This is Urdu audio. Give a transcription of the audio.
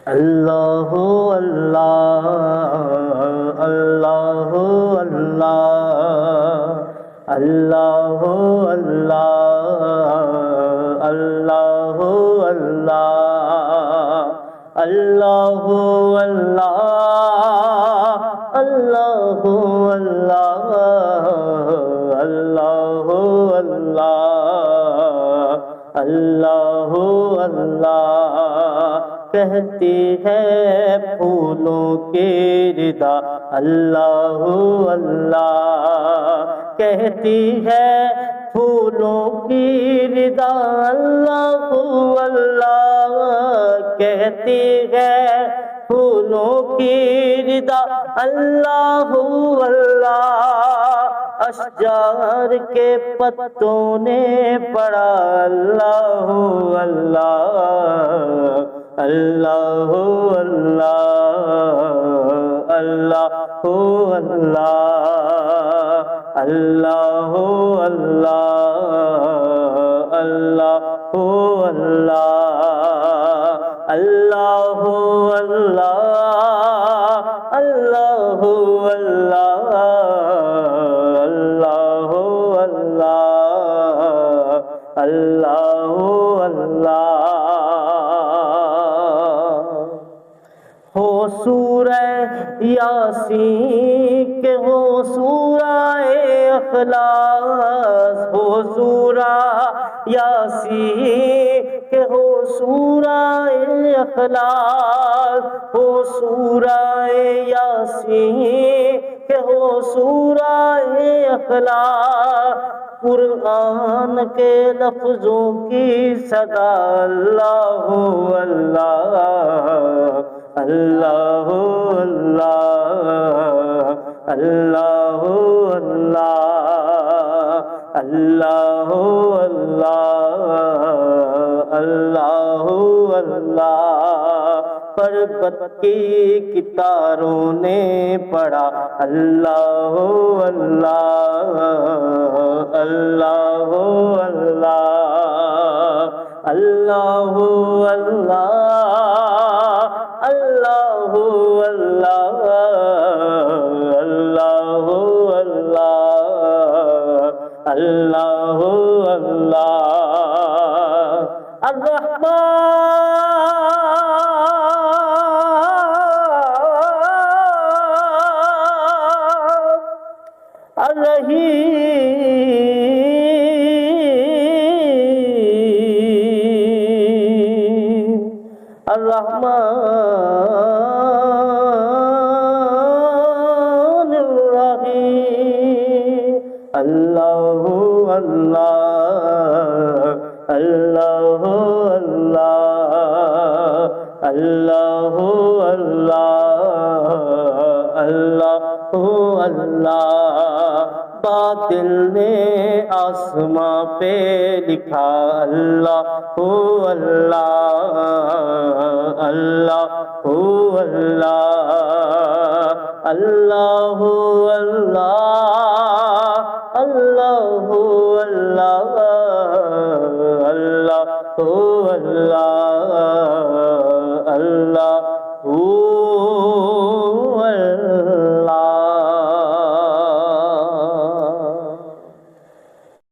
اللہ اللہ اللہ اللہ اللہ اللہ اللہ اللہ اللہ اللہ اللہ اللہ اللہ اللہ کہتی ہے پھولوں کی ردا اللہ اللہ کہتی ہے پھولوں کی ردا اللہ اللہ کہتی ہے پھولوں کی ردا اللہ اللہ اشجار کے پتوں نے پڑھا اللہ اللہ اللہ اللہ اللہ اللہ اللہ اللہ اللہ اللہ اللہ اللہ اللہ اللہ اللہ ہو سورہ یاسین کہ ہو سورہ اخلاص ہو سورہ یاسین کہ ہو سورہ اخلاص ہو سورہ یاسین کہ ہو سورہ اخلاص قرآن کے لفظوں کی صدا اللہ اللہ اللہ اللہ اللہ اللہ اللہ اللہ اللہ پربت کی کتاروں نے پڑھا اللہ اللہ اللہ اللہ اللہ اللہ اللہ اللہ اللہ اللہ الرحمن الرحیم الرحمن الرحیم اللہ اللہ اللہ اللہ اللہ اللہ اللہ باطل نے آسماں پہ لکھا اللہ اللہ اللہ اللہ اللہ اللہ اللہ اللہ اللہ اللہ